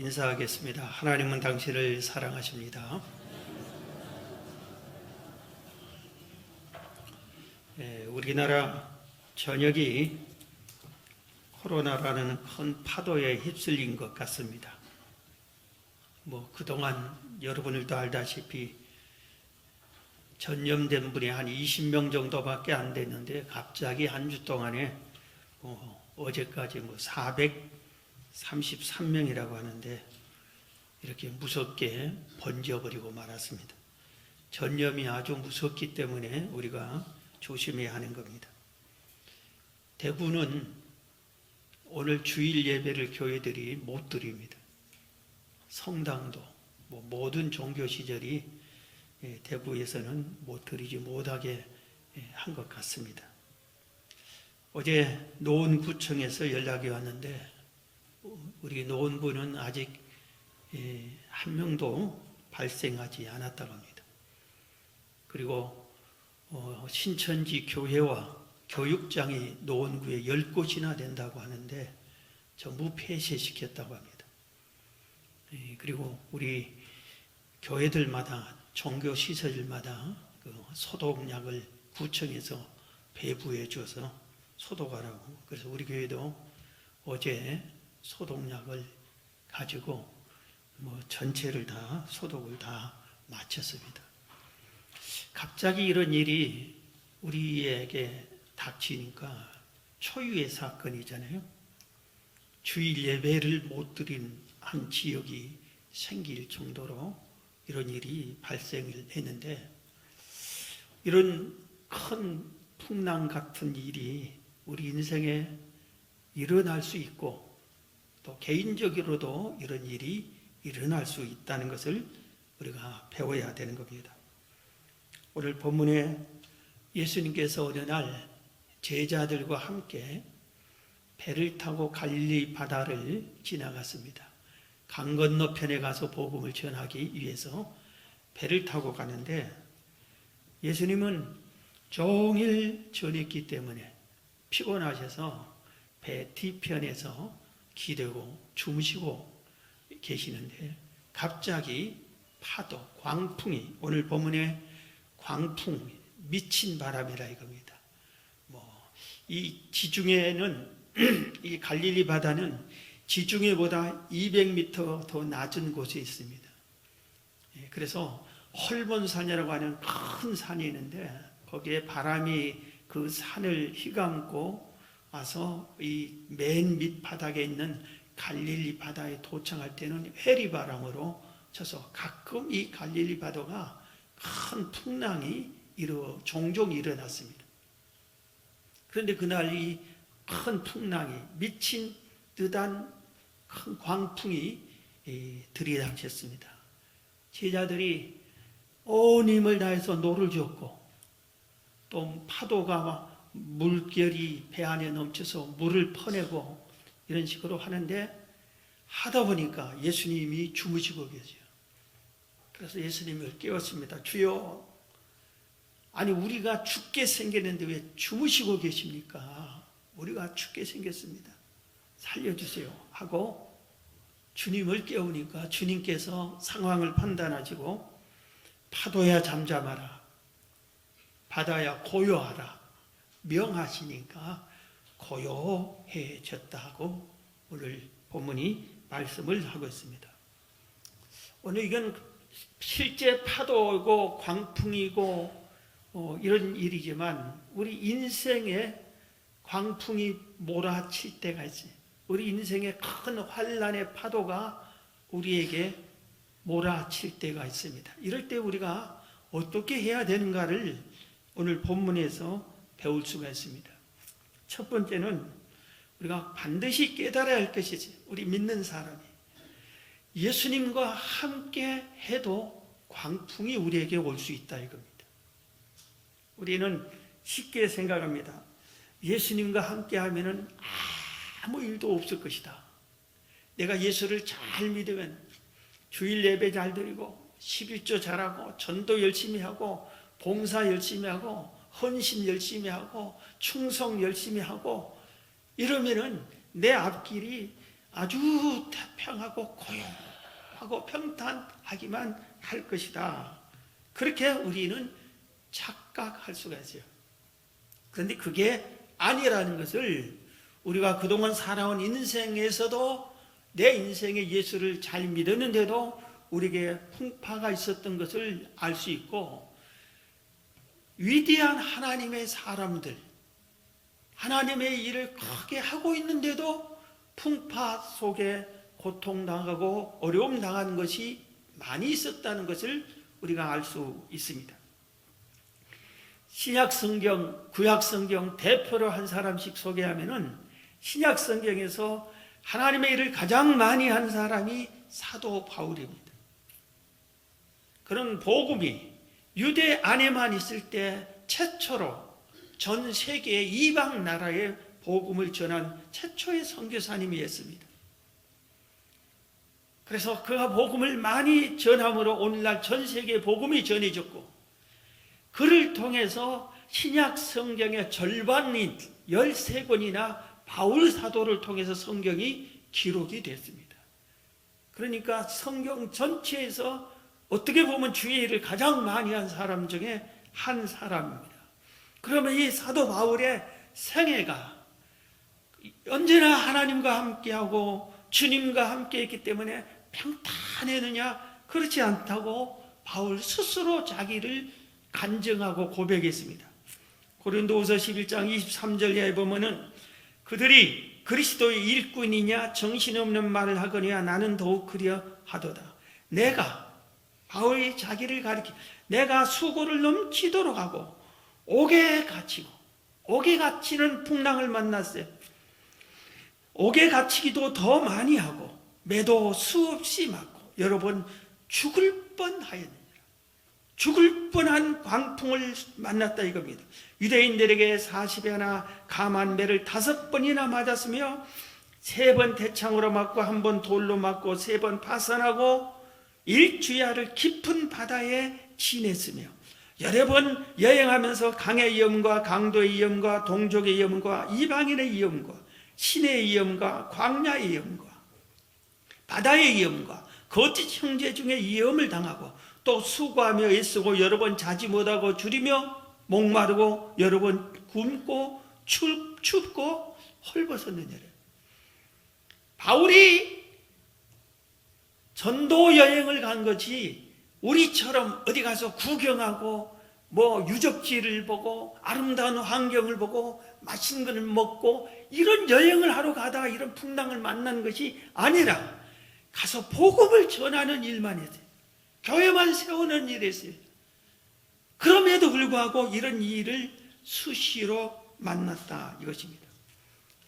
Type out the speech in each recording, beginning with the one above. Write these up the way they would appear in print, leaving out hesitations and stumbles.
인사하겠습니다. 하나님은 당신을 사랑하십니다. 우리나라 전역이 코로나라는 큰 파도에 휩쓸린 것 같습니다. 그동안 여러분들도 알다시피 전염된 분이 한 20명 정도밖에 안 됐는데 갑자기 한 주 동안에 어제까지 433명이라고 하는데 이렇게 무섭게 번져버리고 말았습니다. 전염이 아주 무섭기 때문에 우리가 조심해야 하는 겁니다. 대구는 오늘 주일 예배를 교회들이 못 드립니다. 성당도 모든 종교 시절이 대구에서는 못 드리지 못하게 한 것 같습니다. 어제 노원구청에서 연락이 왔는데 우리 노원구는 아직 한 명도 발생하지 않았다고 합니다. 그리고 신천지 교회와 교육장이 노원구에 10곳이나 된다고 하는데 전부 폐쇄시켰다고 합니다. 그리고 우리 교회들마다 종교시설마다 소독약을 구청에서 배부해 줘서 소독하라고. 그래서 우리 교회도 어제 소독약을 가지고 전체를 다 소독을 다 마쳤습니다. 갑자기 이런 일이 우리에게 닥치니까 초유의 사건이잖아요. 주일 예배를 못 드린 한 지역이 생길 정도로 이런 일이 발생을 했는데, 이런 큰 풍랑 같은 일이 우리 인생에 일어날 수 있고 또 개인적으로도 이런 일이 일어날 수 있다는 것을 우리가 배워야 되는 겁니다. 오늘 본문에 예수님께서 어느 날 제자들과 함께 배를 타고 갈릴리 바다를 지나갔습니다. 강 건너편에 가서 복음을 전하기 위해서 배를 타고 가는데, 예수님은 종일 전했기 때문에 피곤하셔서 배 뒤편에서 기대고 주무시고 계시는데 갑자기 파도, 광풍이, 오늘 본문에 광풍, 미친 바람이라 이겁니다. 이 지중해는 이 갈릴리 바다는 지중해보다 200m 더 낮은 곳에 있습니다. 그래서 헐몬산이라고 하는 큰 산이 있는데 거기에 바람이 그 산을 휘감고 와서 이 맨 밑바닥에 있는 갈릴리 바다에 도착할 때는 회리바람으로 쳐서 가끔 이 갈릴리 바다가 큰 풍랑이 종종 일어났습니다. 그런데 그날 이 큰 풍랑이, 미친 듯한 큰 광풍이 들이닥쳤습니다. 제자들이 온 힘을 다해서 노를 젓고 또 파도가 물결이 배 안에 넘쳐서 물을 퍼내고 이런 식으로 하는데, 하다 보니까 예수님이 주무시고 계세요. 그래서 예수님을 깨웠습니다. 주여, 아니 우리가 죽게 생겼는데 왜 주무시고 계십니까? 우리가 죽게 생겼습니다. 살려주세요 하고 주님을 깨우니까 주님께서 상황을 판단하시고 파도야 잠잠하라, 바다야 고요하라 명하시니까 고요해졌다고 오늘 본문이 말씀을 하고 있습니다. 오늘 이건 실제 파도고 광풍이고 이런 일이지만 우리 인생에 광풍이 몰아칠 때가 있어요. 우리 인생의 큰 환란의 파도가 우리에게 몰아칠 때가 있습니다. 이럴 때 우리가 어떻게 해야 되는가를 오늘 본문에서 배울 수가 있습니다. 첫 번째는 우리가 반드시 깨달아야 할 것이지, 우리 믿는 사람이 예수님과 함께 해도 광풍이 우리에게 올 수 있다 이겁니다. 우리는 쉽게 생각합니다. 예수님과 함께 하면은 아무 일도 없을 것이다. 내가 예수를 잘 믿으면 주일 예배 잘 드리고 11조 잘하고 전도 열심히 하고 봉사 열심히 하고 헌신 열심히 하고 충성 열심히 하고 이러면은 내 앞길이 아주 태평하고 고요하고 평탄하기만 할 것이다. 그렇게 우리는 착각할 수가 있어요. 그런데 그게 아니라는 것을 우리가 그동안 살아온 인생에서도 내 인생에 예수를 잘 믿었는데도 우리에게 풍파가 있었던 것을 알 수 있고, 위대한 하나님의 사람들, 하나님의 일을 크게 하고 있는데도 풍파 속에 고통당하고 어려움 당하는 것이 많이 있었다는 것을 우리가 알 수 있습니다. 신약성경, 구약성경 대표로 한 사람씩 소개하면은 신약성경에서 하나님의 일을 가장 많이 한 사람이 사도 바울입니다. 그런 복음이 유대 안에만 있을 때 최초로 전 세계의 이방 나라에 복음을 전한 최초의 선교사님이었습니다. 그래서 그가 복음을 많이 전함으로 오늘날 전 세계에 복음이 전해졌고, 그를 통해서 신약 성경의 절반인 13권이나 바울 사도를 통해서 성경이 기록이 됐습니다. 그러니까 성경 전체에서 어떻게 보면 주의 일을 가장 많이 한 사람 중에 한 사람입니다. 그러면 이 사도 바울의 생애가 언제나 하나님과 함께하고 주님과 함께했기 때문에 평탄했느냐? 그렇지 않다고 바울 스스로 자기를 간증하고 고백했습니다. 고린도후서 11장 23절에 보면은 그들이 그리스도의 일꾼이냐 정신없는 말을 하거니와 나는 더욱 그리하도다. 내가, 바울이 자기를 가리키, 내가 수고를 넘치도록 하고 옥에 갇히고, 옥에 갇히는 풍랑을 만났어요. 옥에 갇히기도 더 많이 하고 매도 수없이 맞고 여러 번 죽을 뻔하였느니라. 죽을 뻔한 광풍을 만났다 이겁니다. 유대인들에게 40에 하나 감한 매를 5번이나 맞았으며 3번 대창으로 맞고 1번 돌로 맞고 3번 파선하고 일주야를 깊은 바다에 지냈으며 여러 번 여행하면서 강의 위험과 강도의 위험과 동족의 위험과 이방인의 위험과 신의 위험과 광야의 위험과 바다의 위험과 거짓 형제 중에 위험을 당하고 또 수고하며 애쓰고 여러 번 자지 못하고 줄이며 목마르고 여러 번 굶고 춥고 헐벗었느니라. 바울이 전도 여행을 간 것이 우리처럼 어디 가서 구경하고 뭐 유적지를 보고 아름다운 환경을 보고 맛있는 것을 먹고 이런 여행을 하러 가다가 이런 풍랑을 만난 것이 아니라 가서 복음을 전하는 일만 했어요. 교회만 세우는 일이었어요. 그럼에도 불구하고 이런 일을 수시로 만났다 이것입니다.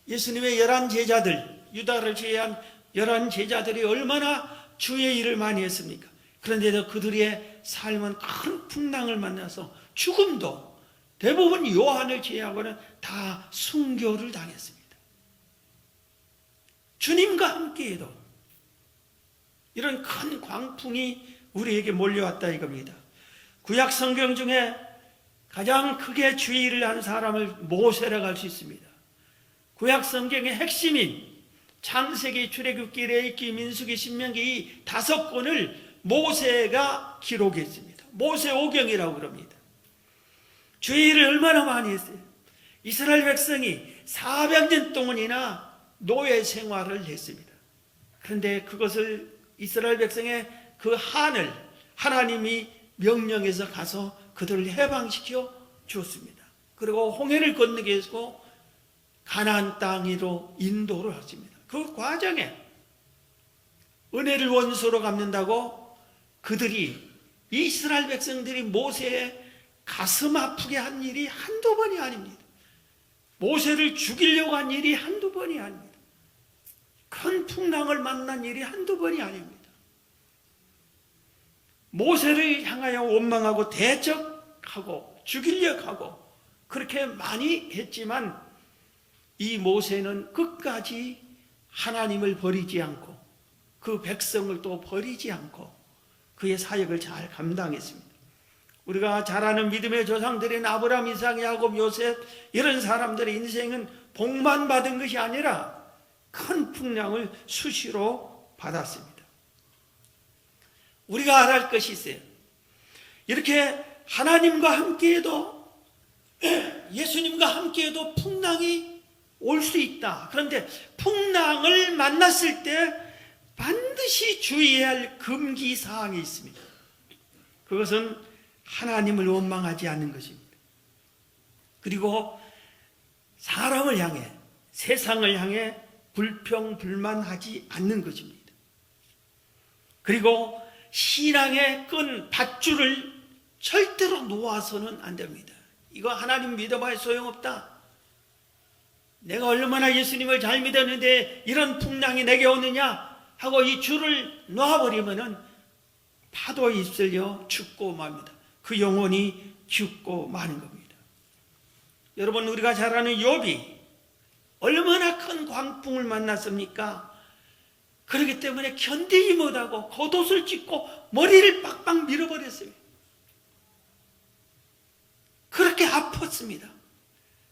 예수님의 11제자들, 유다를 제외한 11제자들이 얼마나 주의 일을 많이 했습니까? 그런데도 그들의 삶은 큰 풍랑을 만나서 죽음도 대부분 요한을 제외하고는 다 순교를 당했습니다. 주님과 함께해도 이런 큰 광풍이 우리에게 몰려왔다 이겁니다. 구약 성경 중에 가장 크게 주의 일을 한 사람을 모세라고 할 수 있습니다. 구약 성경의 핵심인 창세기, 출애굽기, 레위기, 민수기, 신명기 이 5권을 모세가 기록했습니다. 모세오경이라고 그럽니다. 주의 일을 얼마나 많이 했어요. 이스라엘 백성이 400년 동안이나 노예 생활을 했습니다. 그런데 그것을 이스라엘 백성의 그 한을 하나님이 명령해서 가서 그들을 해방시켜 주었습니다. 그리고 홍해를 건너게 해서 가나안 땅으로 인도를 하십니다. 그 과정에 은혜를 원수로 갚는다고 그들이 이스라엘 백성들이 모세의 가슴 아프게 한 일이 한두 번이 아닙니다. 모세를 죽이려고 한 일이 한두 번이 아닙니다. 큰 풍랑을 만난 일이 한두 번이 아닙니다. 모세를 향하여 원망하고 대적하고 죽이려고 하고 그렇게 많이 했지만 이 모세는 끝까지 하나님을 버리지 않고 그 백성을 또 버리지 않고 그의 사역을 잘 감당했습니다. 우리가 잘 아는 믿음의 조상들인 아브라함, 이삭, 야곱, 요셉 이런 사람들의 인생은 복만 받은 것이 아니라 큰 풍랑을 수시로 받았습니다. 우리가 알아야 할 것이 있어요. 이렇게 하나님과 함께해도, 예수님과 함께해도 풍랑이 올 수 있다. 그런데 풍랑을 만났을 때 반드시 주의해야 할 금기사항이 있습니다. 그것은 하나님을 원망하지 않는 것입니다. 그리고 사람을 향해, 세상을 향해 불평불만하지 않는 것입니다. 그리고 신앙의 끈 밧줄을 절대로 놓아서는 안 됩니다. 이거 하나님 믿어봐야 소용없다. 내가 얼마나 예수님을 잘 믿었는데 이런 풍랑이 내게 오느냐 하고 이 줄을 놓아버리면은 파도에 휩쓸려 죽고 맙니다. 그 영혼이 죽고 마는 겁니다. 여러분, 우리가 잘 아는 욥이 얼마나 큰 광풍을 만났습니까? 그렇기 때문에 견디지 못하고 겉옷을 찢고 머리를 빡빡 밀어버렸어요. 그렇게 아팠습니다.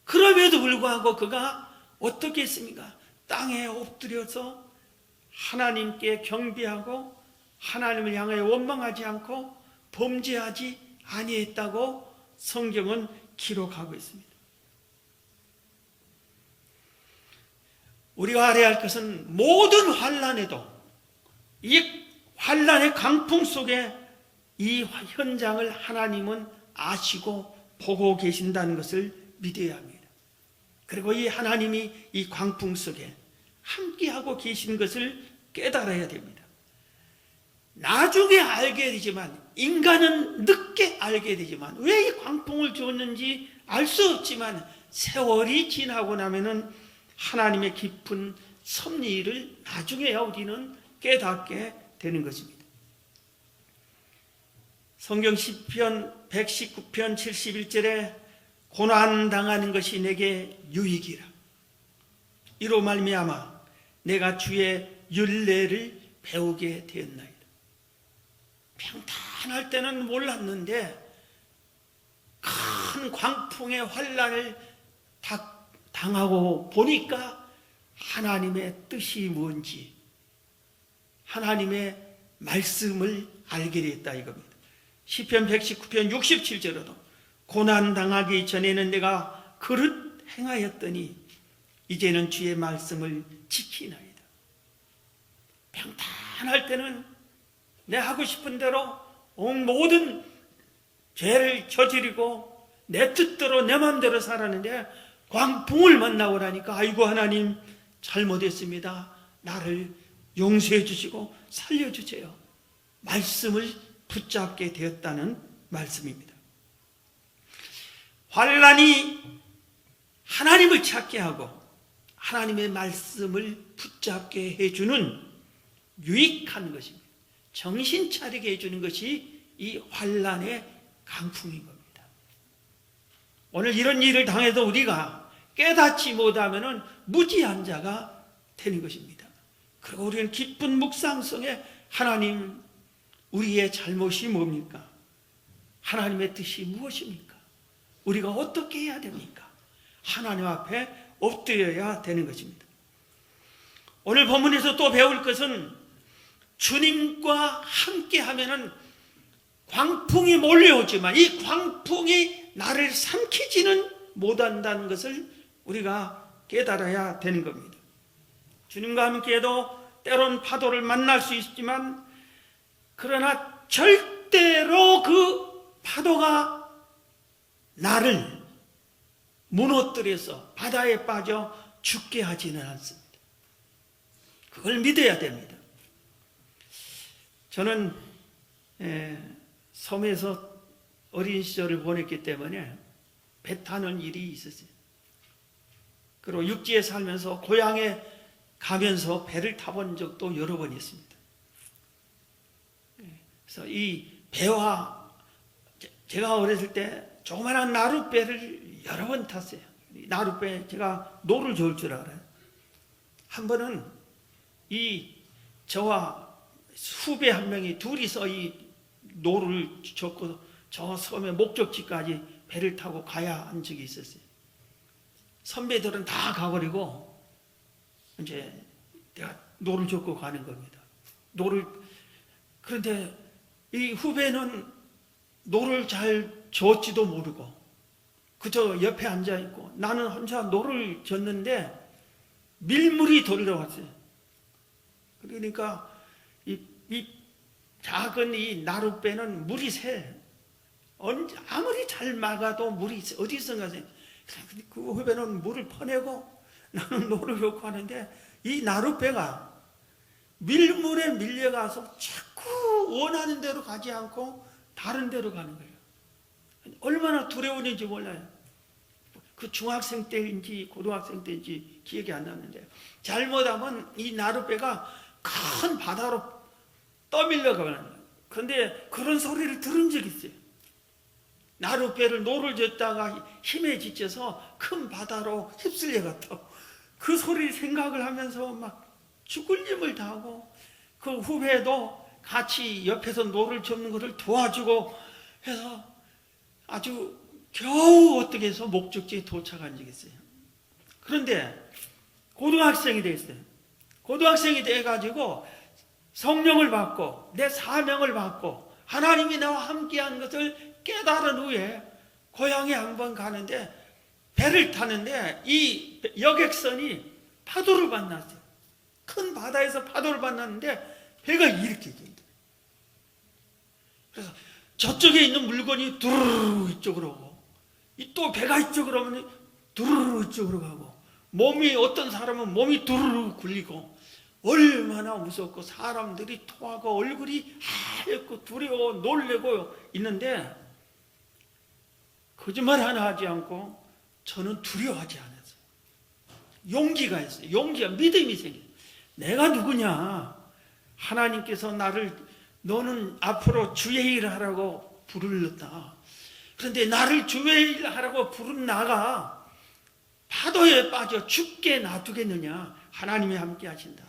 그럼에도 불구하고 그가 어떻게 했습니까? 땅에 엎드려서 하나님께 경배하고 하나님을 향해 원망하지 않고 범죄하지 아니했다고 성경은 기록하고 있습니다. 우리가 알아야 할 것은 모든 환난에도, 이 환난의 강풍 속에 이 현장을 하나님은 아시고 보고 계신다는 것을 믿어야 합니다. 그리고 이 하나님이 이 광풍 속에 함께하고 계신 것을 깨달아야 됩니다. 나중에 알게 되지만, 인간은 늦게 알게 되지만, 왜 이 광풍을 주었는지 알 수 없지만 세월이 지나고 나면은 하나님의 깊은 섭리를 나중에야 우리는 깨닫게 되는 것입니다. 성경 시편 119편 71절에 고난당하는 것이 내게 유익이라. 이로 말미암아 내가 주의 율례를 배우게 되었나이다. 평탄할 때는 몰랐는데 큰 광풍의 환난을 당하고 보니까 하나님의 뜻이 뭔지, 하나님의 말씀을 알게 됐다 이겁니다. 시편 119편 67절에도 고난당하기 전에는 내가 그릇 행하였더니 이제는 주의 말씀을 지키나이다. 평탄할 때는 내 하고 싶은 대로 모든 죄를 저지르고 내 뜻대로 내 마음대로 살았는데 광풍을 만나고 나니까 아이고 하나님 잘못했습니다. 나를 용서해 주시고 살려주세요. 말씀을 붙잡게 되었다는 말씀입니다. 환난이 하나님을 찾게 하고 하나님의 말씀을 붙잡게 해주는 유익한 것입니다. 정신 차리게 해주는 것이 이 환난의 강풍인 겁니다. 오늘 이런 일을 당해도 우리가 깨닫지 못하면 무지한 자가 되는 것입니다. 그리고 우리는 깊은 묵상 속에 하나님, 우리의 잘못이 뭡니까? 하나님의 뜻이 무엇입니까? 우리가 어떻게 해야 됩니까? 하나님 앞에 엎드려야 되는 것입니다. 오늘 본문에서 또 배울 것은 주님과 함께 하면은 광풍이 몰려오지만 이 광풍이 나를 삼키지는 못한다는 것을 우리가 깨달아야 되는 겁니다. 주님과 함께해도 때론 파도를 만날 수 있지만, 그러나 절대로 그 파도가 나를 무너뜨려서 바다에 빠져 죽게 하지는 않습니다. 그걸 믿어야 됩니다. 저는 섬에서 어린 시절을 보냈기 때문에 배 타는 일이 있었어요. 그리고 육지에 살면서 고향에 가면서 배를 타본 적도 여러 번 있습니다. 그래서 이 배와, 제가 어렸을 때 조그마한 나룻배를 여러 번 탔어요. 나룻배, 제가 노를 저을 줄 알아요. 한 번은 저와 후배 한 명이 둘이서 이 노를 젓고 저 섬의 목적지까지 배를 타고 가야 한 적이 있었어요. 선배들은 다 가버리고 이제 내가 노를 젓고 가는 겁니다. 그런데 이 후배는 노를 잘 젓지도 모르고 그저 옆에 앉아 있고 나는 혼자 노를 젓는데 밀물이 돌려왔어요. 그러니까 이 작은 이 나룻배는 물이 새. 아무리 잘 막아도 물이 어디선가 새. 그 후배는 물을 퍼내고 나는 노를 젓고 하는데 이 나룻배가 밀물에 밀려가서 자꾸 원하는 대로 가지 않고 다른 데로 가는 거예요. 얼마나 두려웠는지 몰라요. 그 중학생 때인지 고등학생 때인지 기억이 안 나는데 잘못하면 이 나룻배가 큰 바다로 떠밀려가는 거예요. 그런데 그런 소리를 들은 적이 있어요. 나룻배를 노를 젓다가 힘에 지쳐서 큰 바다로 휩쓸려갔다고 그 소리 생각을 하면서 막 죽을 힘을 다하고 그 후배도 같이 옆에서 노를 젓는 것을 도와주고 해서 아주 겨우 어떻게 해서 목적지에 도착한 적이 있어요. 그런데 고등학생이 됐어요. 고등학생이 돼가지고 성령을 받고 내 사명을 받고 하나님이 나와 함께한 것을 깨달은 후에 고향에 한번 가는데 배를 타는데 이 여객선이 파도를 만났어요. 큰 바다에서 파도를 만났는데 배가 이렇게 돼요. 그래서 저쪽에 있는 물건이 두루루 이쪽으로 오고 또 배가 이쪽으로 오면 두루루 이쪽으로 가고 몸이 어떤 사람은 몸이 두루루 굴리고 얼마나 무섭고 사람들이 토하고 얼굴이 하얗고 두려워 놀래고 있는데 거짓말 하나 하지 않고 저는 두려워하지 않았어요. 용기가 있어요. 용기가 믿음이 생겨요. 내가 누구냐? 하나님께서 너는 앞으로 주의 일을 하라고 부르렀다. 그런데 나를 주의 일을 하라고 부른 나가 파도에 빠져 죽게 놔두겠느냐? 하나님이 함께 하신다.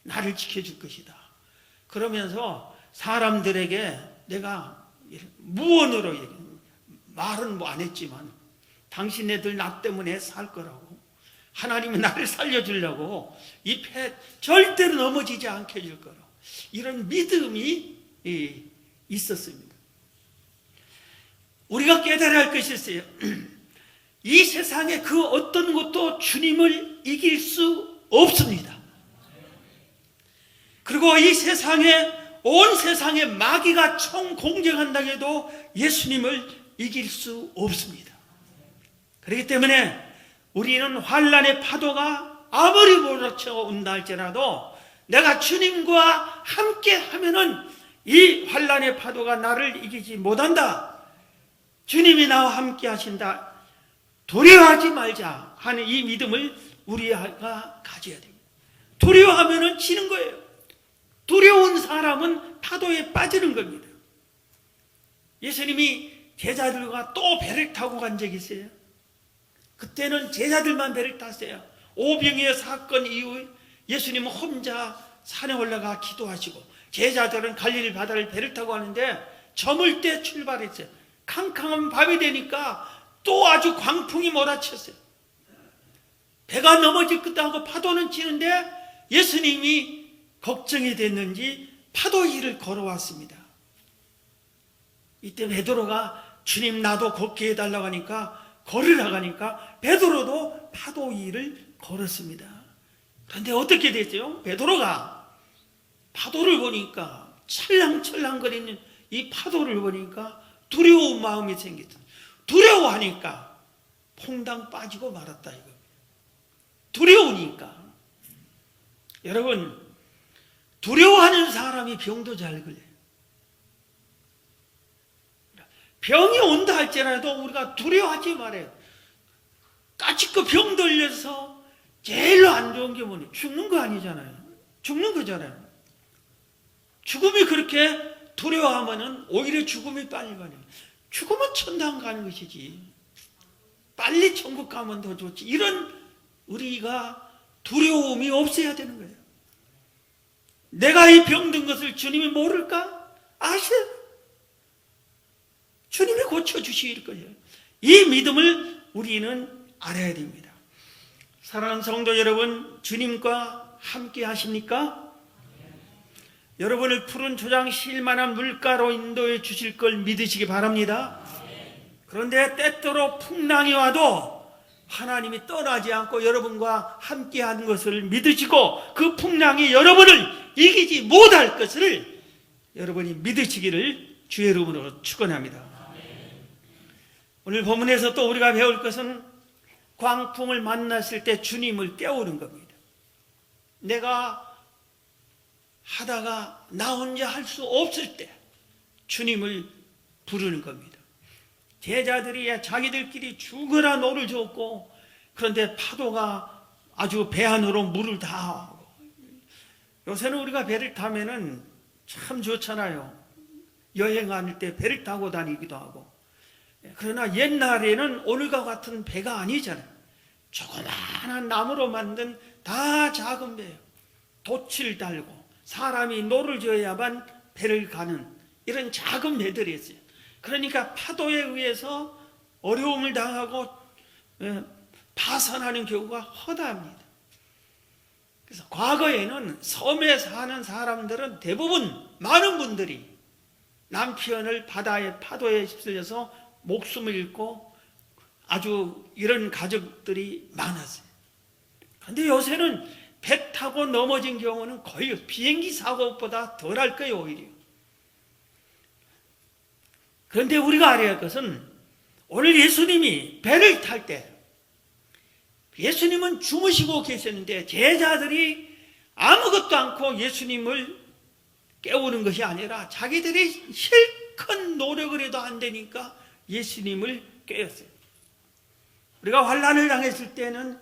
나를 지켜줄 것이다. 그러면서 사람들에게 내가 무언으로 말은 안 했지만 당신네들 나 때문에 살 거라고 하나님이 나를 살려주려고 이 배 절대로 넘어지지 않게 해줄 거라고 이런 믿음이 있었습니다. 우리가 깨달아야 할 것이 있어요. 이 세상에 그 어떤 것도 주님을 이길 수 없습니다. 그리고 이 세상에 온 세상에 마귀가 총공격한다 해도 예수님을 이길 수 없습니다. 그렇기 때문에 우리는 환난의 파도가 아무리 몰아쳐 온다 할지라도 내가 주님과 함께 하면은 이 환난의 파도가 나를 이기지 못한다. 주님이 나와 함께 하신다. 두려워하지 말자 하는 이 믿음을 우리가 가져야 됩니다. 두려워하면은 지는 거예요. 두려운 사람은 파도에 빠지는 겁니다. 예수님이 제자들과 또 배를 타고 간 적이 있어요. 그때는 제자들만 배를 탔어요. 오병이어 사건 이후에 예수님은 혼자 산에 올라가 기도하시고 제자들은 갈릴리 바다를 배를 타고 가는데 저물 때 출발했어요. 캄캄한 밤이 되니까 또 아주 광풍이 몰아쳤어요. 배가 넘어질 듯 하고 파도는 치는데 예수님이 걱정이 됐는지 파도 위를 걸어왔습니다. 이때 베드로가 주님 나도 걷게 해달라고 하니까 걸으라고 하니까 베드로도 파도 위를 걸었습니다. 그런데 어떻게 됐어요? 베드로가 파도를 보니까 찰랑찰랑거리는 이 파도를 보니까 두려운 마음이 생겼다. 두려워하니까 퐁당 빠지고 말았다 이거. 두려우니까. 여러분 두려워하는 사람이 병도 잘 걸려요. 병이 온다 할지라도 우리가 두려워하지 말아요. 까짓거 병 들려서 제일 안 좋은 게 뭐냐? 죽는 거 아니잖아요. 죽는 거잖아요. 죽음이 그렇게 두려워하면은 오히려 죽음이 빨리 가요. 죽으면 천당 가는 것이지. 빨리 천국 가면 더 좋지. 이런 우리가 두려움이 없어야 되는 거예요. 내가 이 병든 것을 주님이 모를까? 아셔요. 주님이 고쳐주실 거예요. 이 믿음을 우리는 알아야 됩니다. 사랑하는 성도 여러분, 주님과 함께 하십니까? 여러분을 푸른 초장 실만한 물가로 인도해 주실 걸 믿으시기 바랍니다. 그런데 때때로 풍랑이 와도 하나님이 떠나지 않고 여러분과 함께 하는 것을 믿으시고 그 풍랑이 여러분을 이기지 못할 것을 여러분이 믿으시기를 주의 이름으로 축원합니다. 오늘 본문에서 또 우리가 배울 것은 광풍을 만났을 때 주님을 깨우는 겁니다. 내가 하다가 나 혼자 할 수 없을 때 주님을 부르는 겁니다. 제자들이 자기들끼리 죽으나 노를 줬고 그런데 파도가 아주 배 안으로 물을 다 하고 요새는 우리가 배를 타면은 참 좋잖아요. 여행할 때 배를 타고 다니기도 하고. 그러나 옛날에는 오늘과 같은 배가 아니잖아요. 조그마한 나무로 만든 다 작은 배예요. 돛을 달고 사람이 노를 져야만 배를 가는 이런 작은 배들이었어요. 그러니까 파도에 의해서 어려움을 당하고 파산하는 경우가 허다합니다. 그래서 과거에는 섬에 사는 사람들은 대부분 많은 분들이 남편을 바다의 파도에 휩쓸려서 목숨을 잃고 아주 이런 가족들이 많았어요. 그런데 요새는 배 타고 넘어진 경우는 거의 비행기 사고보다 덜할 거예요, 오히려. 그런데 우리가 알아야 할 것은 오늘 예수님이 배를 탈 때 예수님은 주무시고 계셨는데 제자들이 아무것도 않고 예수님을 깨우는 것이 아니라 자기들이 실컷 노력을 해도 안 되니까 예수님을 깨웠어요. 우리가 환난을 당했을 때는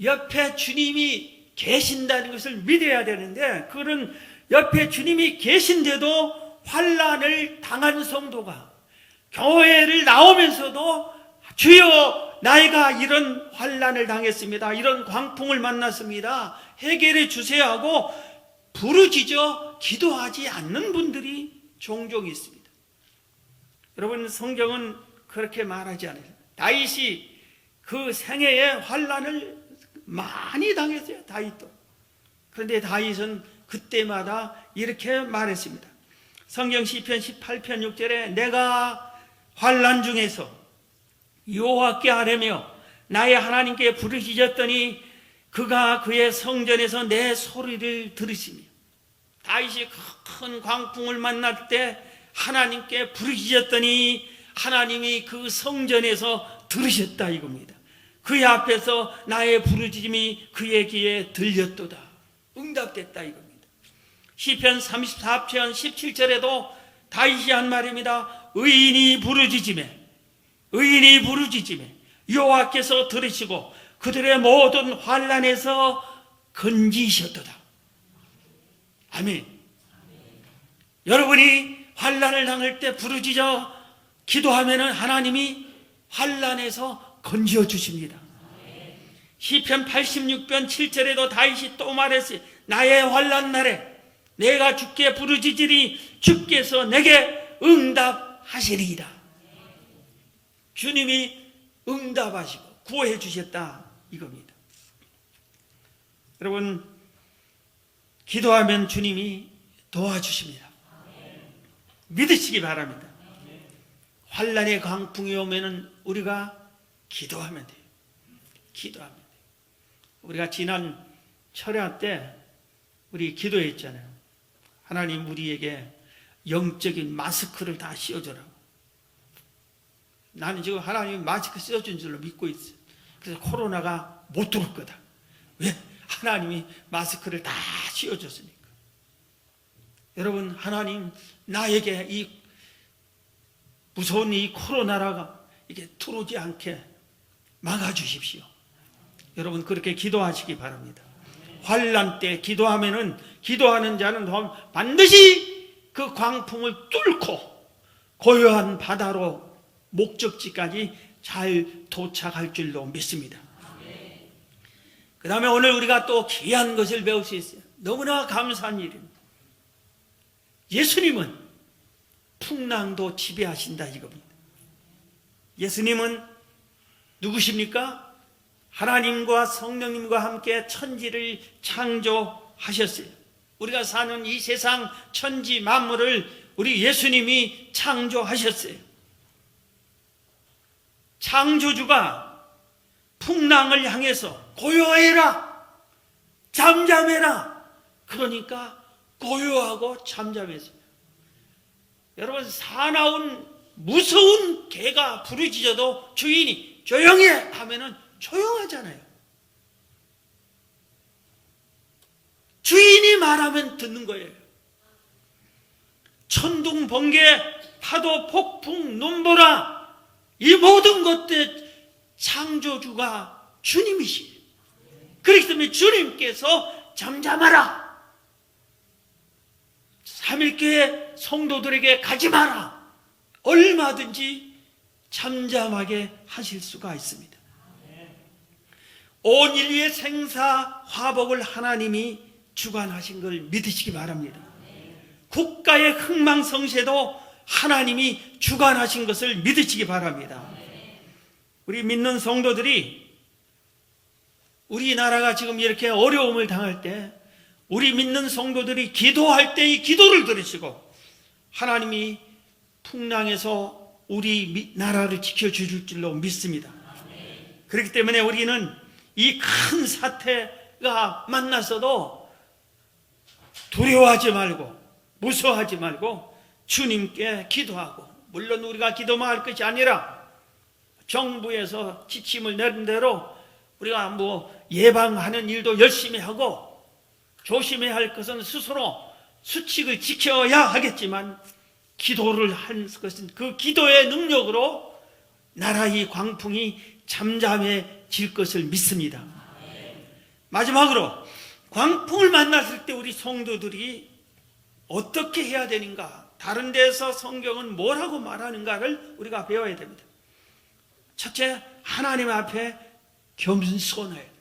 옆에 주님이 계신다는 것을 믿어야 되는데 그런 옆에 주님이 계신데도 환난을 당한 성도가 교회를 나오면서도 주여 나이가 이런 환난을 당했습니다. 이런 광풍을 만났습니다. 해결해 주세요 하고 부르짖어 기도하지 않는 분들이 종종 있습니다. 여러분 성경은 그렇게 말하지 않아요. 다윗이 그 생애에 환난을 많이 당했어요. 다윗도. 그런데 다윗은 그때마다 이렇게 말했습니다. 성경 시편 18편 6절에 내가 환난 중에서 여호와께 아뢰며 나의 하나님께 부르짖었더니 그가 그의 성전에서 내 소리를 들으시며 다윗이 큰 광풍을 만날 때 하나님께 부르짖었더니 하나님이 그 성전에서 들으셨다 이겁니다. 그의 앞에서 나의 부르짖음이 그의 귀에 들렸도다. 응답됐다 이겁니다. 시편 34편 17절에도 다윗이 한 말입니다. 의인이 부르짖음에 여호와께서 들으시고 그들의 모든 환난에서 건지셨도다. 아멘. 여러분이 환난을 당할 때 부르짖어 기도하면은 하나님이 환난에서 건져 주십니다. 시편 86편 7절에도 다윗이 또 말했어요. 나의 환난 날에 내가 주께 부르짖으리 주께서 내게 응답하시리이다. 주님이 응답하시고 구해 주셨다 이겁니다. 여러분 기도하면 주님이 도와주십니다. 믿으시기 바랍니다. 환난의 광풍이 오면은 우리가 기도하면 돼요. 기도하면 돼요. 우리가 지난 철야 때 우리 기도했잖아요. 하나님 우리에게 영적인 마스크를 다 씌워주라고. 나는 지금 하나님 마스크 씌워준 줄로 믿고 있어요. 그래서 코로나가 못 들어올 거다. 왜? 하나님이 마스크를 다 씌워줬으니까. 여러분 하나님 나에게 이 무서운 이 코로나가 이게 들어오지 않게 막아주십시오. 여러분 그렇게 기도하시기 바랍니다. 환난 때 기도하면은 기도하는 자는 반드시 그 광풍을 뚫고 고요한 바다로 목적지까지 잘 도착할 줄로 믿습니다. 그 다음에 오늘 우리가 또 귀한 것을 배울 수 있어요. 너무나 감사한 일입니다. 예수님은 풍랑도 지배하신다 이겁니다. 예수님은 누구십니까? 하나님과 성령님과 함께 천지를 창조하셨어요. 우리가 사는 이 세상 천지 만물을 우리 예수님이 창조하셨어요. 창조주가 풍랑을 향해서 고요해라, 잠잠해라. 그러니까 고요하고 잠잠했어요. 여러분, 사나운 무서운 개가 부르짖어도 주인이 조용히 해 하면은 조용하잖아요. 주인이 말하면 듣는 거예요. 천둥, 번개, 파도, 폭풍, 눈보라, 이 모든 것들 창조주가 주님이시에요. 그렇기 때문에 주님께서 잠잠하라, 3일교회 성도들에게 가지 마라, 얼마든지 잠잠하게 하실 수가 있습니다. 온 인류의 생사화복을 하나님이 주관하신 걸 믿으시기 바랍니다. 국가의 흥망성쇠도 하나님이 주관하신 것을 믿으시기 바랍니다. 우리 믿는 성도들이 우리나라가 지금 이렇게 어려움을 당할 때 우리 믿는 성도들이 기도할 때 이 기도를 들으시고 하나님이 풍랑에서 우리 나라를 지켜주실 줄로 믿습니다. 그렇기 때문에 우리는 이 큰 사태가 만났어도 두려워하지 말고 무서워하지 말고 주님께 기도하고, 물론 우리가 기도만 할 것이 아니라 정부에서 지침을 내린 대로 우리가 예방하는 일도 열심히 하고, 조심해야 할 것은 스스로 수칙을 지켜야 하겠지만 기도를 한 것은 그 기도의 능력으로 나라의 광풍이 잠잠해질 것을 믿습니다. 마지막으로 광풍을 만났을 때 우리 성도들이 어떻게 해야 되는가, 다른 데서 성경은 뭐라고 말하는가를 우리가 배워야 됩니다. 첫째, 하나님 앞에 겸손해.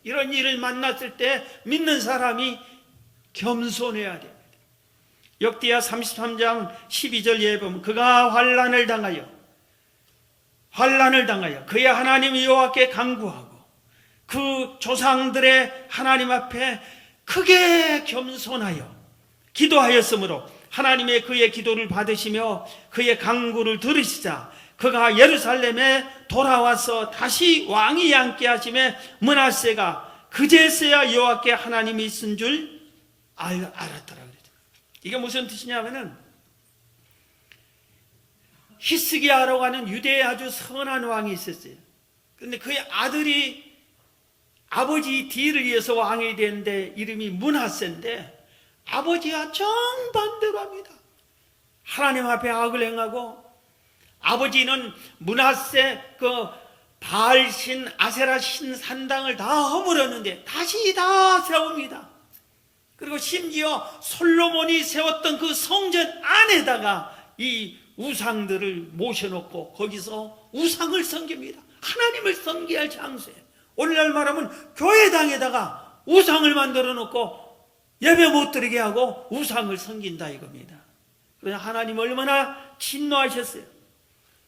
이런 일을 만났을 때 믿는 사람이 겸손해야 됩니다. 역대하 33장 12절에 보면 그가 환난을 당하여 그의 하나님 여호와께 간구하고 그 조상들의 하나님 앞에 크게 겸손하여 기도하였으므로 하나님의 그의 기도를 받으시며 그의 간구를 들으시자 그가 예루살렘에 돌아와서 다시 왕이 앉게 하심에 므낫세가 그제서야 여호와께 하나님이 있은 줄 알았더라. 이게 무슨 뜻이냐면은 히스기야라고 하는 유대의 아주 선한 왕이 있었어요. 그런데 그의 아들이 아버지 뒤를 이어서 왕이 되는데 이름이 므낫세인데 아버지가 정반대로 합니다. 하나님 앞에 악을 행하고, 아버지는 므낫세 그 바알신 아세라신 산당을 다 허물었는데 다시 다 세웁니다. 그리고 심지어 솔로몬이 세웠던 그 성전 안에다가 이 우상들을 모셔놓고 거기서 우상을 섬깁니다. 하나님을 섬겨야 할 장소에, 오늘날 말하면 교회당에다가 우상을 만들어 놓고 예배 못 드리게 하고 우상을 섬긴다 이겁니다. 그래서 하나님 얼마나 진노하셨어요.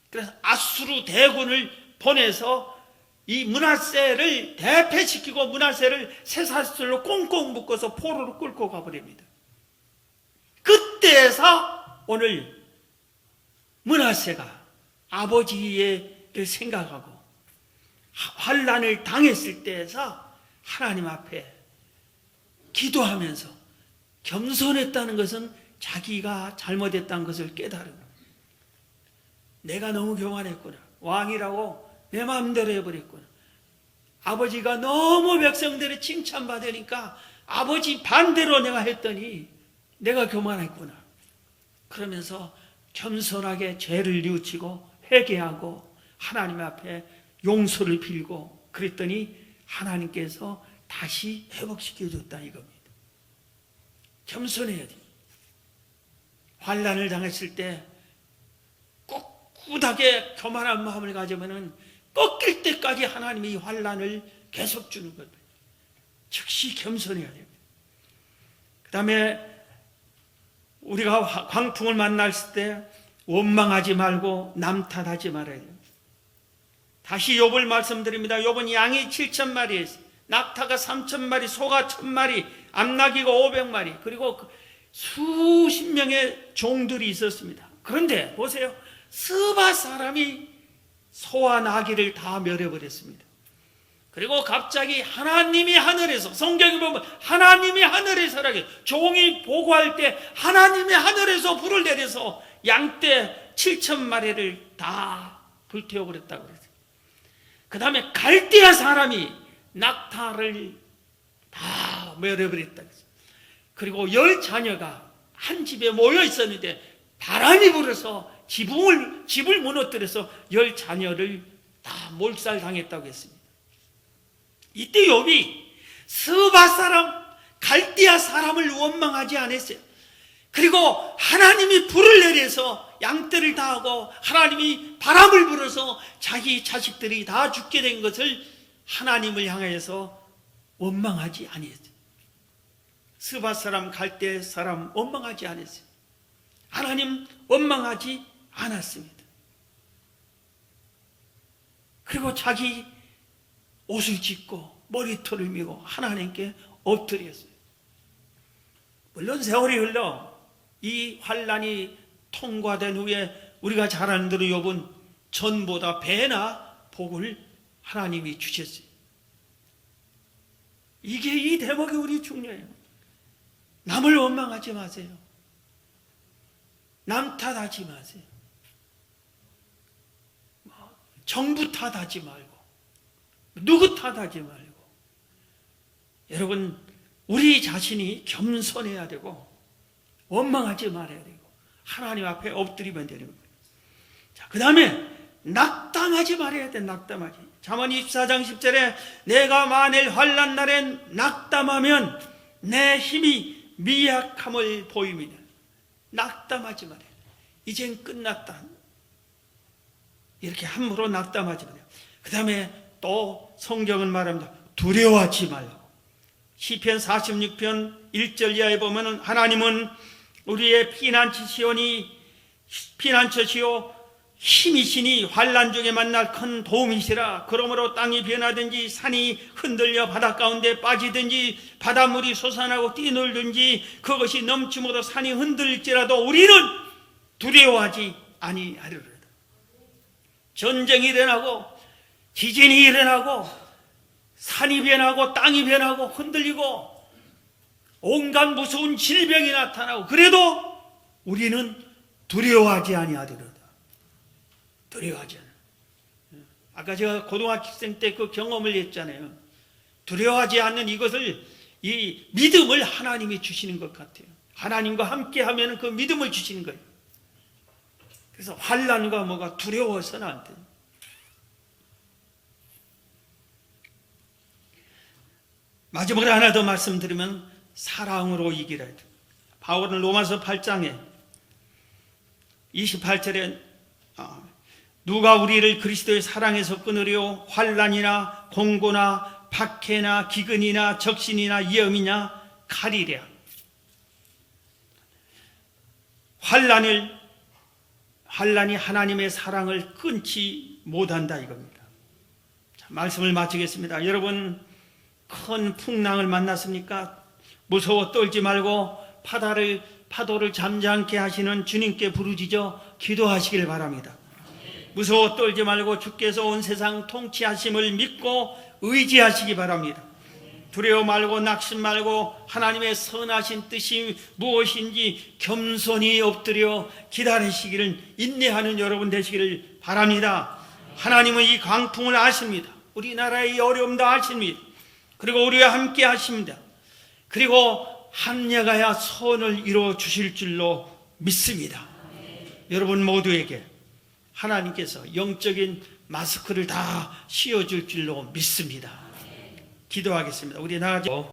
그래서 아수르 대군을 보내서 이 므낫세를 대패시키고 므낫세를 쇠사슬로 꽁꽁 묶어서 포로로 끌고 가버립니다. 그때에서 오늘 므낫세가 아버지를 생각하고 환난을 당했을 때에서 하나님 앞에 기도하면서 겸손했다는 것은 자기가 잘못했다는 것을 깨달은, 내가 너무 교만했구나, 왕이라고 내 마음대로 해버렸구나, 아버지가 너무 백성들의 칭찬받으니까 아버지 반대로 내가 했더니 내가 교만했구나, 그러면서 겸손하게 죄를 뉘우치고 회개하고 하나님 앞에 용서를 빌고 그랬더니 하나님께서 다시 회복시켜줬다 이겁니다. 겸손해야 됩니다. 환난을 당했을 때 꿋꿋하게 교만한 마음을 가지면은 꺾일 때까지 하나님이 이 환난을 계속 주는 겁니다. 즉시 겸손해야 됩니다. 그 다음에 우리가 광풍을 만났을 때 원망하지 말고 남 탓하지 말아야 됩니다. 다시 욥을 말씀드립니다. 욥은 양이 7,000마리, 낙타가 3,000마리, 소가 1,000마리, 암나귀가 500마리, 그리고 수십 명의 종들이 있었습니다. 그런데 보세요. 스바 사람이 소와 나귀를 다 멸해버렸습니다. 그리고 갑자기 하나님이 하늘에서, 성경에 보면 하나님이 하늘에서라고, 종이 보고할 때 하나님이 하늘에서 불을 내려서 양떼 7,000마리를 다 불태워버렸다고 그랬어요. 그 다음에 갈대아 사람이 낙타를 다 멸해버렸다고 했어요. 그리고 10자녀가 한 집에 모여 있었는데 바람이 불어서 집을 무너뜨려서 10자녀를 다 몰살당했다고 했습니다. 이때 욥이 스바 사람, 갈대아 사람을 원망하지 않았어요. 그리고 하나님이 불을 내려서 양떼를 다 하고 하나님이 바람을 불어서 자기 자식들이 다 죽게 된 것을 하나님을 향해서 원망하지 않았어요. 스바 사람, 갈대 사람 원망하지 않았어요. 하나님 원망하지 않았습니다. 그리고 자기 옷을 찢고 머리털을 미고 하나님께 엎드렸어요. 물론 세월이 흘러 이 환난이 통과된 후에 우리가 잘 아는 대로 욥은 전보다 배나 복을 하나님이 주셨어요. 이게 이 대목이 우리 중요해요. 남을 원망하지 마세요. 남 탓하지 마세요. 정부 탓하지 말고 누구 탓하지 말고 여러분 우리 자신이 겸손해야 되고 원망하지 말아야 되고 하나님 앞에 엎드리면 되는 거예요. 자, 그 다음에 낙담하지 말아야 돼. 낙담하지. 잠언 24장 10절에 내가 만일 환난 날엔 낙담하면 내 힘이 미약함을 보임이다. 낙담하지 말아야 돼. 이젠 끝났다. 이렇게 함부로 낙담하지 말아요. 그 다음에 또 성경은 말합니다. 두려워하지 말라고. 시편 46편 1절 이하에 보면 하나님은 우리의 피난처시오 힘이시니 환난 중에 만날 큰 도움이시라. 그러므로 땅이 변하든지 산이 흔들려 바다 가운데 빠지든지 바닷물이 솟아나고 뛰놀든지 그것이 넘침으로 산이 흔들릴지라도 우리는 두려워하지 아니하리로다. 전쟁이 일어나고 지진이 일어나고 산이 변하고 땅이 변하고 흔들리고 온갖 무서운 질병이 나타나고 그래도 우리는 두려워하지 아니하리로다. 두려워하지 않아. 아까 제가 고등학생 때 그 경험을 했잖아요. 두려워하지 않는 이것을, 이 믿음을 하나님이 주시는 것 같아요. 하나님과 함께 하면 그 믿음을 주시는 거예요. 그래서 환난과 뭐가 두려워서는 안 돼요. 마지막으로 하나 더 말씀드리면 사랑으로 이기라. 바울은 로마서 8장에 28절에 누가 우리를 그리스도의 사랑에서 끊으려 환난이나 공고나 박해나 기근이나 적신이나 위험이냐 칼이랴. 환난이 하나님의 사랑을 끊지 못한다 이겁니다. 자, 말씀을 마치겠습니다. 여러분 큰 풍랑을 만났습니까? 무서워 떨지 말고 파도를 잠잠케 하시는 주님께 부르짖어 기도하시길 바랍니다. 무서워 떨지 말고 주께서 온 세상 통치하심을 믿고 의지하시기 바랍니다. 두려워 말고 낙심 말고 하나님의 선하신 뜻이 무엇인지 겸손히 엎드려 기다리시기를 인내하는 여러분 되시기를 바랍니다. 하나님은 이 광풍을 아십니다. 우리나라의 이 어려움도 아십니다. 그리고 우리와 함께 하십니다. 그리고 합력하여 선을 이루어 주실 줄로 믿습니다. 여러분 모두에게 하나님께서 영적인 마스크를 다 씌워줄 줄로 믿습니다. 기도하겠습니다. 우리 나아가